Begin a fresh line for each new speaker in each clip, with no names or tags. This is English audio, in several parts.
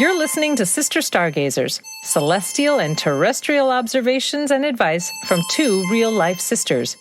You're listening to Sister Stargazers, celestial and terrestrial observations and advice from two real-life sisters.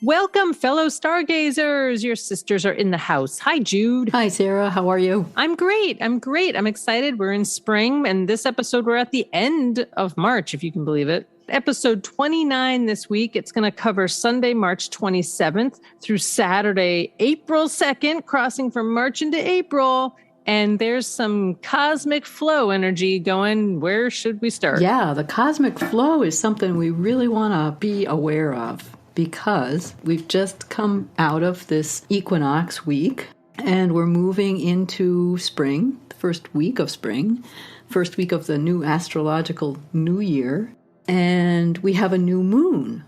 Welcome, fellow stargazers. Your sisters are in the house. Hi, Jude.
Hi, Sarah. How are you?
I'm great. I'm excited. We're in spring, and this episode, we're at the end of March, if you can believe it. Episode 29 this week. It's going to cover Sunday, March 27th through Saturday, April 2nd, crossing from March into April. And there's some cosmic flow energy going. Where should we start?
Yeah, the cosmic flow is something we really want to be aware of because we've just come out of this equinox week and we're moving into spring, the first week of spring, first week of the new astrological new year, and we have a new moon.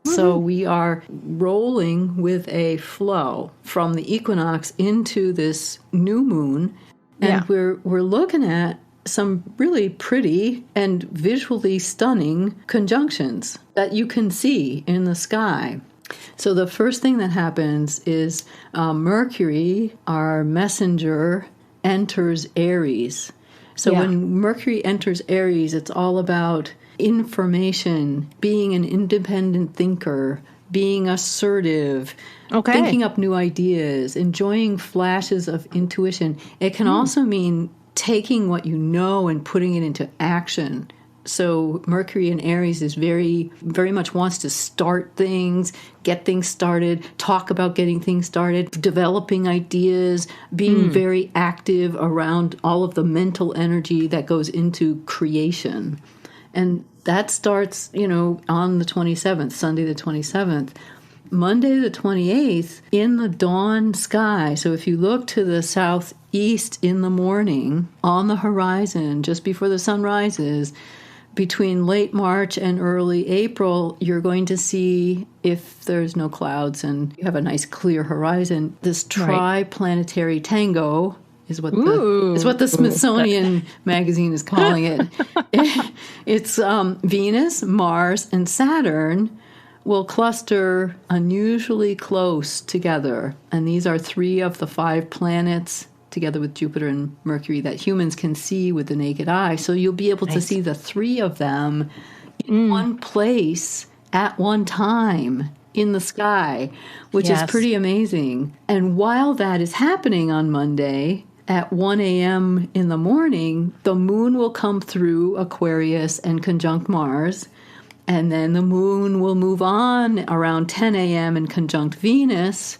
So we are rolling with a flow from the equinox into this new moon, and we're looking at some really pretty and visually stunning conjunctions that you can see in the sky. So the first thing that happens is Mercury, our messenger, enters Aries. So when Mercury enters Aries, it's all about information, being an independent thinker, being assertive, thinking up new ideas, enjoying flashes of intuition. It can also mean taking what you know and putting it into action. So Mercury in Aries is very, very much wants to start things, get things started, talk about getting things started, developing ideas, being very active around all of the mental energy that goes into creation. And that starts, on the 27th, Sunday the 27th. Monday the 28th, in the dawn sky. So if you look to the southeast in the morning, on the horizon, just before the sun rises, between late March and early April, you're going to see, if there's no clouds and you have a nice clear horizon, this triplanetary tango is what the Smithsonian magazine is calling it. It's Venus, Mars, and Saturn will cluster unusually close together. And these are 3 of the 5 planets, together with Jupiter and Mercury, that humans can see with the naked eye. So you'll be able to see the 3 of them in one place at one time in the sky, which is pretty amazing. And while that is happening on Monday, at 1 a.m. in the morning, the moon will come through Aquarius and conjunct Mars, and then the moon will move on around 10 a.m. and conjunct Venus,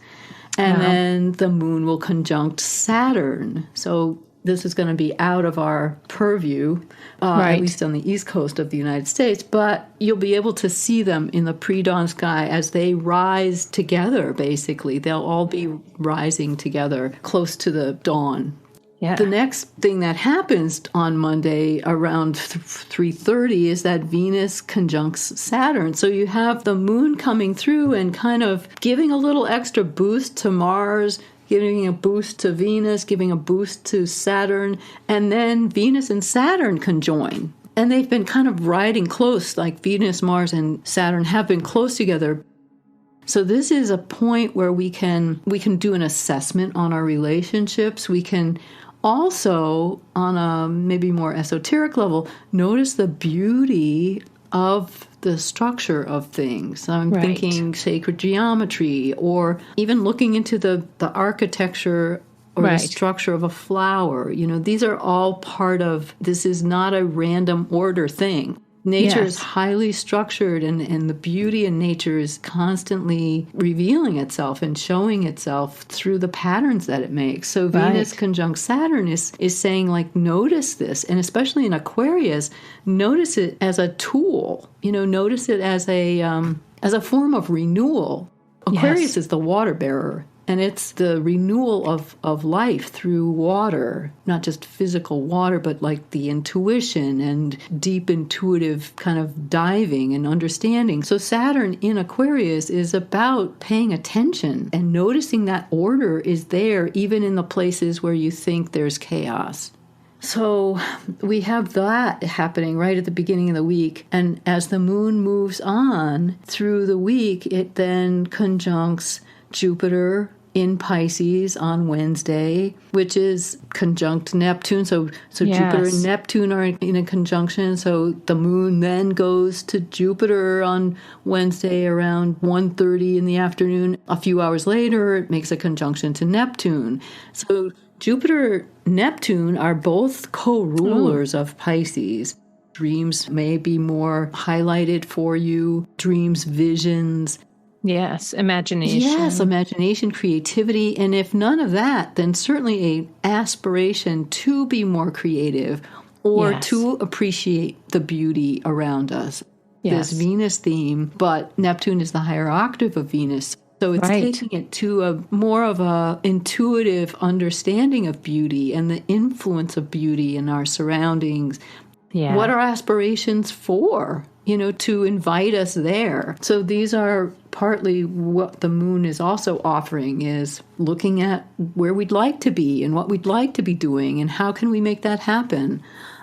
and then the moon will conjunct Saturn. So this is going to be out of our purview, at least on the east coast of the United States, but you'll be able to see them in the pre-dawn sky as they rise together, basically. They'll all be rising together close to the dawn. Yeah. The next thing that happens on Monday around 3:30 is that Venus conjuncts Saturn. So you have the moon coming through and kind of giving a little extra boost to Mars, giving a boost to Venus, giving a boost to Saturn, and then Venus and Saturn conjoin. And they've been kind of riding close, like Venus, Mars, and Saturn have been close together. So this is a point where we can do an assessment on our relationships. We can also, on a maybe more esoteric level, notice the beauty of the structure of things. I'm thinking sacred geometry, or even looking into the architecture or the structure of a flower. These are all part of, this is not a random order thing. Nature is highly structured, and the beauty in nature is constantly revealing itself and showing itself through the patterns that it makes. So Venus conjunct Saturn is saying, notice this, and especially in Aquarius, notice it as a tool. Notice it as a form of renewal. Aquarius is the water bearer. And it's the renewal of life through water, not just physical water, but like the intuition and deep intuitive kind of diving and understanding. So Saturn in Aquarius is about paying attention and noticing that order is there even in the places where you think there's chaos. So we have that happening right at the beginning of the week. And as the moon moves on through the week, it then conjuncts Jupiter in Pisces on Wednesday, which is conjunct Neptune. So Jupiter and Neptune are in a conjunction. So the moon then goes to Jupiter on Wednesday around 1:30 in the afternoon. A few hours later, it makes a conjunction to Neptune. So Jupiter, Neptune are both co-rulers of Pisces. Dreams may be more highlighted for you. Dreams, visions.
Yes, imagination.
Yes, imagination, creativity. And if none of that, then certainly an aspiration to be more creative or to appreciate the beauty around us. This Venus theme, but Neptune is the higher octave of Venus. So it's taking it to a more of a intuitive understanding of beauty and the influence of beauty in our surroundings. Yeah. What are aspirations for? To invite us there. So these are partly what the moon is also offering, is looking at where we'd like to be and what we'd like to be doing and how can we make that happen.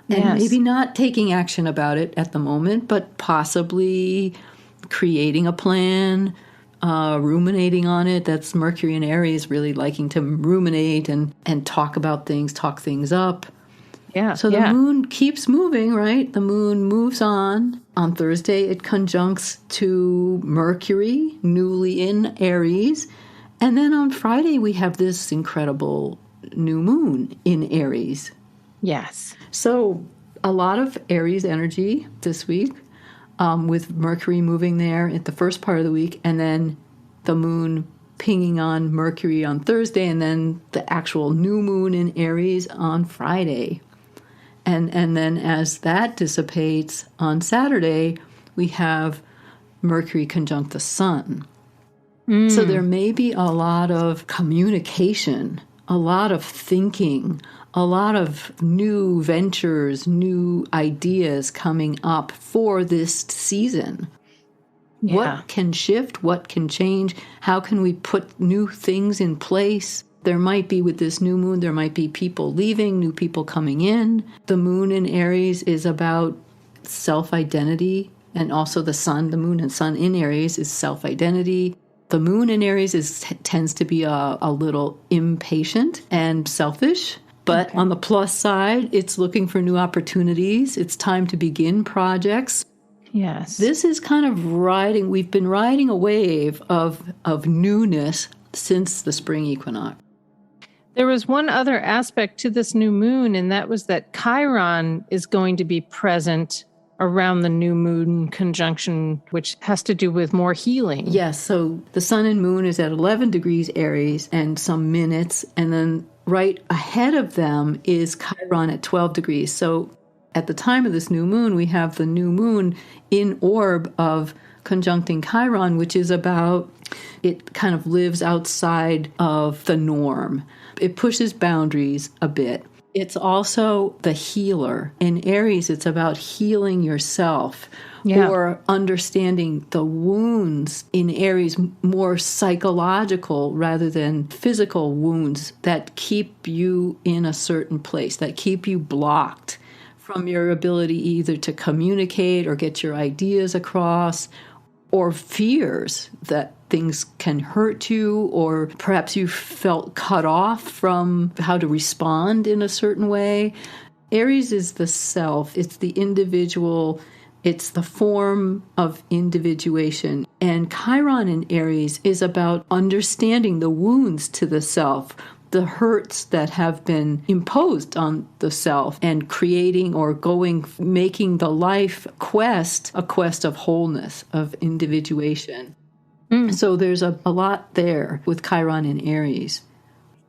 And maybe not taking action about it at the moment, but possibly creating a plan, ruminating on it. That's Mercury and Aries really liking to ruminate and talk about things, talk things up.
Yeah.
So the moon keeps moving, right? The moon moves on. On Thursday, it conjuncts to Mercury, newly in Aries. And then on Friday, we have this incredible new moon in Aries.
Yes.
So a lot of Aries energy this week, with Mercury moving there at the first part of the week, and then the moon pinging on Mercury on Thursday, and then the actual new moon in Aries on Friday. And then as that dissipates on Saturday, we have Mercury conjunct the Sun. So there may be a lot of communication, a lot of thinking, a lot of new ventures, new ideas coming up for this season. Yeah. What can shift? What can change? How can we put new things in place? There might be, with this new moon, there might be people leaving, new people coming in. The moon in Aries is about self-identity, and also the sun, the moon and sun in Aries is self-identity. The moon in Aries tends to be a little impatient and selfish, but on the plus side, it's looking for new opportunities. It's time to begin projects.
Yes.
This is kind of we've been riding a wave of newness since the spring equinox.
There was one other aspect to this new moon, and that was that Chiron is going to be present around the new moon conjunction, which has to do with more healing.
Yes, so the sun and moon is at 11 degrees Aries and some minutes, and then right ahead of them is Chiron at 12 degrees. So at the time of this new moon, we have the new moon in orb of conjuncting Chiron, which is about, it kind of lives outside of the norm. It pushes boundaries a bit. It's also the healer. In Aries, it's about healing yourself or understanding the wounds. In Aries, more psychological rather than physical wounds that keep you in a certain place, that keep you blocked from your ability either to communicate or get your ideas across, or fears that things can hurt you, or perhaps you felt cut off from how to respond in a certain way. Aries is the self, it's the individual, it's the form of individuation. And Chiron in Aries is about understanding the wounds to the self, the hurts that have been imposed on the self, and creating or making the life quest a quest of wholeness, of individuation. So there's a lot there with Chiron in Aries.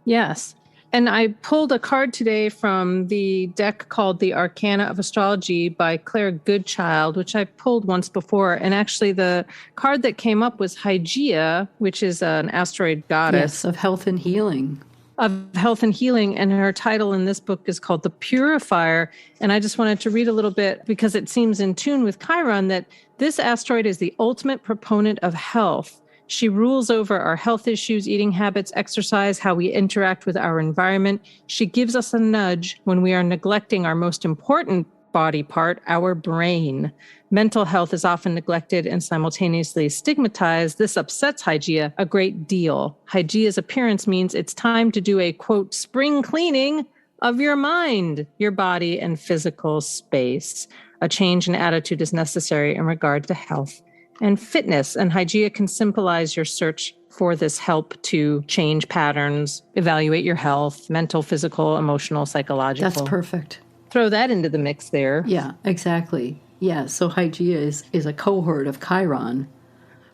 Yes. And I pulled a card today from the deck called The Arcana of Astrology by Claire Goodchild, which I pulled once before. And actually the card that came up was Hygeia, which is an asteroid goddess.
Yes, of health and healing.
Of health and healing, and her title in this book is called The Purifier. And I just wanted to read a little bit because it seems in tune with Chiron that this asteroid is the ultimate proponent of health. She rules over our health issues, eating habits, exercise, how we interact with our environment. She gives us a nudge when we are neglecting our most important body part, our brain. Mental health is often neglected and simultaneously stigmatized. This upsets Hygeia a great deal. Hygeia's appearance means it's time to do a, quote, spring cleaning of your mind, your body, and physical space. A change in attitude is necessary in regard to health and fitness. And Hygeia can symbolize your search for this help to change patterns, evaluate your health, mental, physical, emotional, psychological.
That's perfect.
Throw that into the mix there.
Yeah, exactly. Yeah, so Hygeia is a cohort of Chiron.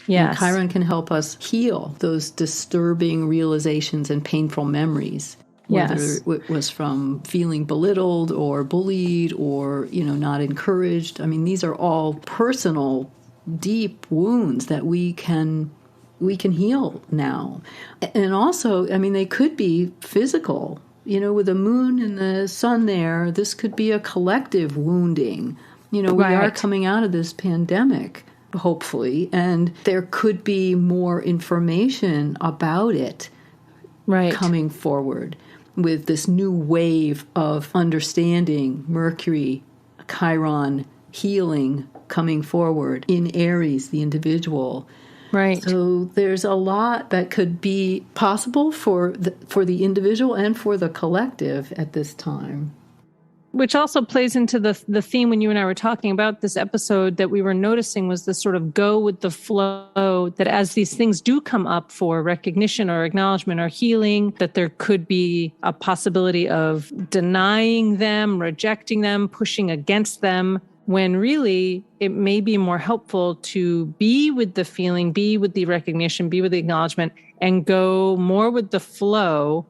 Yes.
And Chiron can help us heal those disturbing realizations and painful memories. Whether it was from feeling belittled or bullied or, not encouraged. I mean, these are all personal, deep wounds that we can heal now. And also, I mean, they could be physical. With the moon and the sun there, this could be a collective wounding. We are coming out of this pandemic, hopefully, and there could be more information about it coming forward with this new wave of understanding, Mercury, Chiron, healing coming forward in Aries, the individual.
Right.
So there's a lot that could be possible for the individual and for the collective at this time.
Which also plays into the theme when you and I were talking about this episode that we were noticing was this sort of go with the flow, that as these things do come up for recognition or acknowledgement or healing, that there could be a possibility of denying them, rejecting them, pushing against them, when really it may be more helpful to be with the feeling, be with the recognition, be with the acknowledgement, and go more with the flow.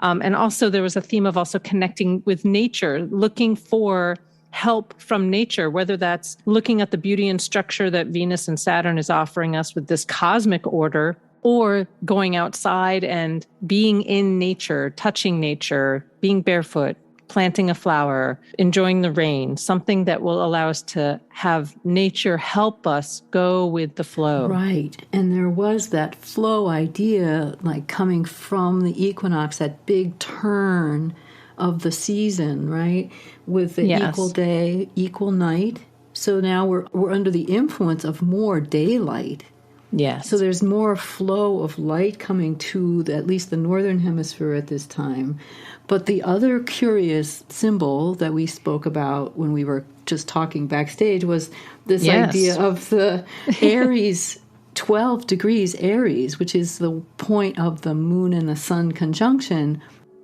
And also there was a theme of also connecting with nature, looking for help from nature, whether that's looking at the beauty and structure that Venus and Saturn is offering us with this cosmic order, or going outside and being in nature, touching nature, being barefoot, planting a flower, enjoying the rain, something that will allow us to have nature help us go with the flow.
Right. And there was that flow idea, like coming from the equinox, that big turn of the season, right? With the equal day, equal night. So now we're under the influence of more daylight.
Yes.
So there's more flow of light coming to at least the northern hemisphere at this time. But the other curious symbol that we spoke about when we were just talking backstage was this idea of the Aries, 12 degrees Aries, which is the point of the moon and the sun conjunction.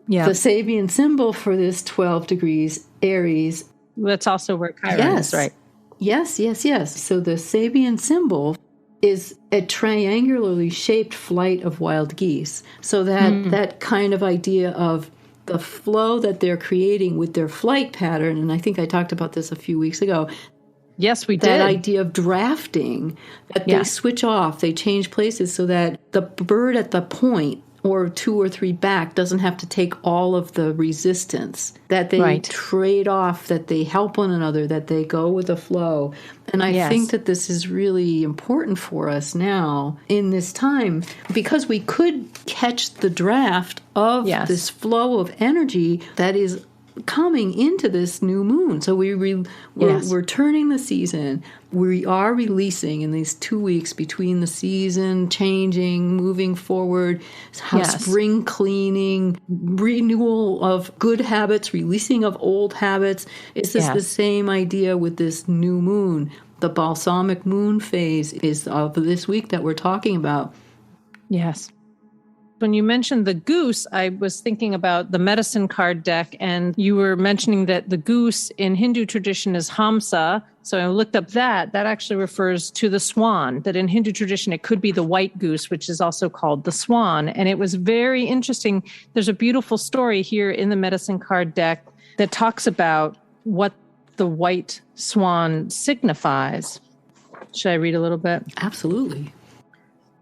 Yeah. The Sabian symbol for this 12 degrees Aries.
That's also where Chiron is, right?
Yes. So the Sabian symbol is a triangularly shaped flight of wild geese. So that kind of idea of the flow that they're creating with their flight pattern, and I think I talked about this a few weeks ago.
Yes, we did.
That idea of drafting, that they switch off, they change places so that the bird at the point or 2 or 3 back doesn't have to take all of the resistance, that they trade off, that they help one another, that they go with the flow. And I think that this is really important for us now in this time, because we could catch the draft of this flow of energy that is coming into this new moon. So we're turning the season. We are releasing in these 2 weeks between the season changing, moving forward, spring cleaning, renewal of good habits, releasing of old habits. It's just the same idea with this new moon. The balsamic moon phase is of this week that we're talking about.
Yes. When you mentioned the goose, I was thinking about the medicine card deck, and you were mentioning that the goose in Hindu tradition is Hamsa. So I looked up that. That actually refers to the swan, that in Hindu tradition, it could be the white goose, which is also called the swan. And it was very interesting. There's a beautiful story here in the medicine card deck that talks about what the white swan signifies. Should I read a little bit?
Absolutely.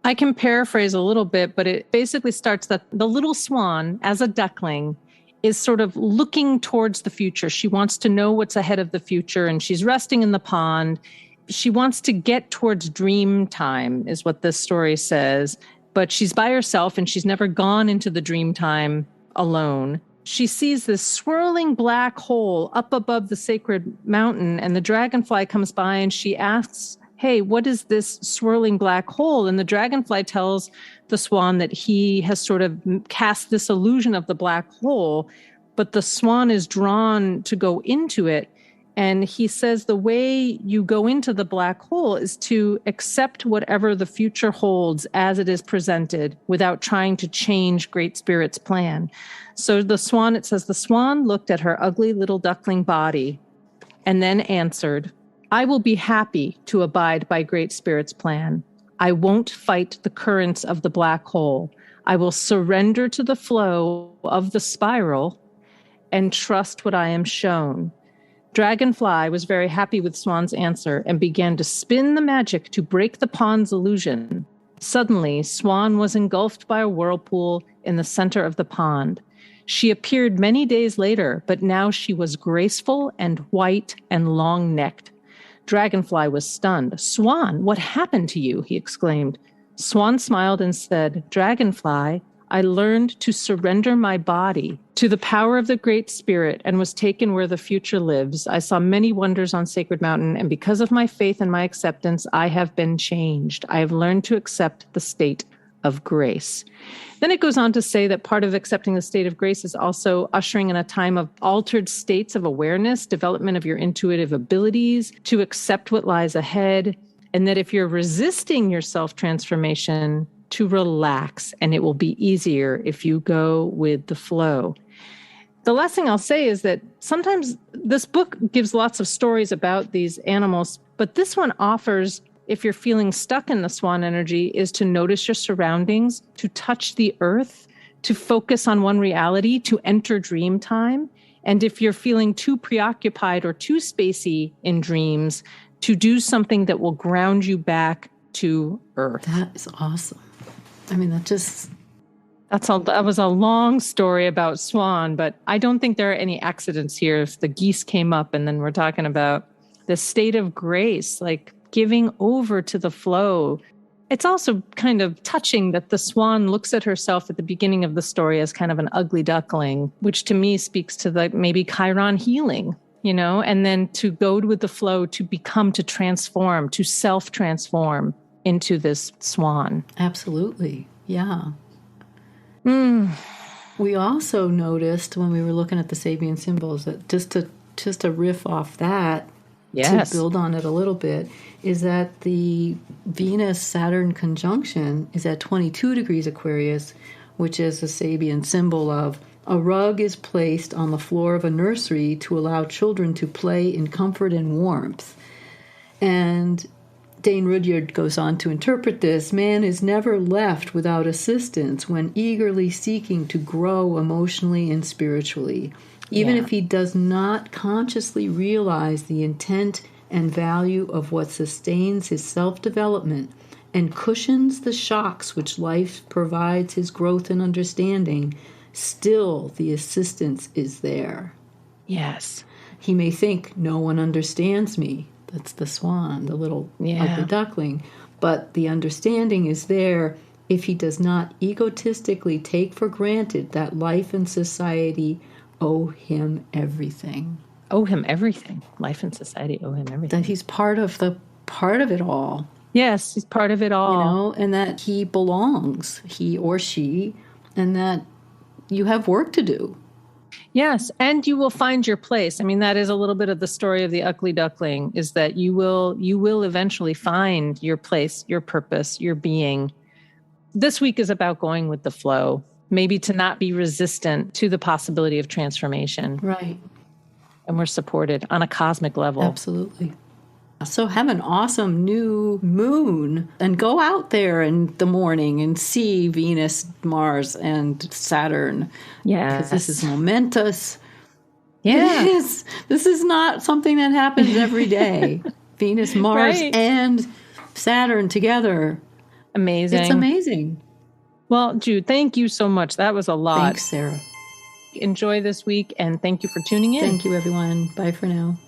I can paraphrase a little bit, but it basically starts that the little swan, as a duckling, is sort of looking towards the future. She wants to know what's ahead of the future, and she's resting in the pond. She wants to get towards dream time, is what this story says. But she's by herself, and she's never gone into the dream time alone. she sees this swirling black hole up above the sacred mountain, and the dragonfly comes by and she asks, hey, what is this swirling black hole? And the dragonfly tells the swan that he has sort of cast this illusion of the black hole, but the swan is drawn to go into it. And he says the way you go into the black hole is to accept whatever the future holds as it is presented without trying to change Great Spirit's plan. So the swan, it says, the swan looked at her ugly little duckling body and then answered, I will be happy to abide by Great Spirit's plan. I won't fight the currents of the black hole. I will surrender to the flow of the spiral and trust what I am shown. Dragonfly was very happy with Swan's answer and began to spin the magic to break the pond's illusion. Suddenly, Swan was engulfed by a whirlpool in the center of the pond. She appeared many days later, but now she was graceful and white and long-necked. Dragonfly was stunned. Swan, what happened to you? He exclaimed. Swan smiled and said, Dragonfly, I learned to surrender my body to the power of the Great Spirit and was taken where the future lives. I saw many wonders on Sacred Mountain, and because of my faith and my acceptance, I have been changed. I have learned to accept the state of grace. Then it goes on to say that part of accepting the state of grace is also ushering in a time of altered states of awareness, development of your intuitive abilities, to accept what lies ahead, and that if you're resisting your self-transformation, to relax, and it will be easier if you go with the flow. The last thing I'll say is that sometimes this book gives lots of stories about these animals, but this one offers, if you're feeling stuck in the swan energy, is to notice your surroundings, to touch the earth, to focus on one reality, to enter dream time. And if you're feeling too preoccupied or too spacey in dreams, to do something that will ground you back to earth.
That is awesome. I mean, that
was a long story about Swan, but I don't think there are any accidents here. If the geese came up, and then we're talking about the state of grace, like giving over to the flow. It's also kind of touching that the swan looks at herself at the beginning of the story as kind of an ugly duckling, which to me speaks to the maybe Chiron healing, and then to go with the flow, to become, to transform, to self-transform into this swan.
Absolutely. Yeah. We also noticed when we were looking at the Sabian symbols that just to riff off that,
yes,
to build on it a little bit, is that the Venus-Saturn conjunction is at 22 degrees Aquarius, which is the Sabian symbol of a rug is placed on the floor of a nursery to allow children to play in comfort and warmth. And Dane Rudyard goes on to interpret this. Man is never left without assistance when eagerly seeking to grow emotionally and spiritually, even if he does not consciously realize the intent and value of what sustains his self-development and cushions the shocks which life provides his growth and understanding. Still, the assistance is there.
Yes.
He may think, no one understands me. That's the swan, the little ugly duckling. But the understanding is there if he does not egotistically take for granted that life and society owe him everything.
Owe him everything. Life and society owe him everything.
That he's part of it all.
Yes, he's part of it all.
And that he belongs, he or she, and that you have work to do.
Yes, and you will find your place. I mean, that is a little bit of the story of the ugly duckling, is that you will eventually find your place, your purpose, your being. This week is about going with the flow, maybe to not be resistant to the possibility of transformation.
Right.
And we're supported on a cosmic level.
Absolutely. So have an awesome new moon and go out there in the morning and see Venus, Mars, and Saturn.
Yeah.
Because this is momentous.
Yeah.
It is. This is not something that happens every day. Venus, Mars, and Saturn together.
Amazing.
It's amazing.
Well, Jude, thank you so much. That was a lot.
Thanks, Sarah.
Enjoy this week, and thank you for tuning in.
Thank you, everyone. Bye for now.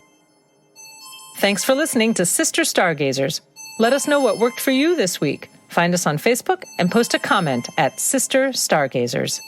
Thanks for listening to Sister Stargazers. Let us know what worked for you this week. Find us on Facebook and post a comment at Sister Stargazers.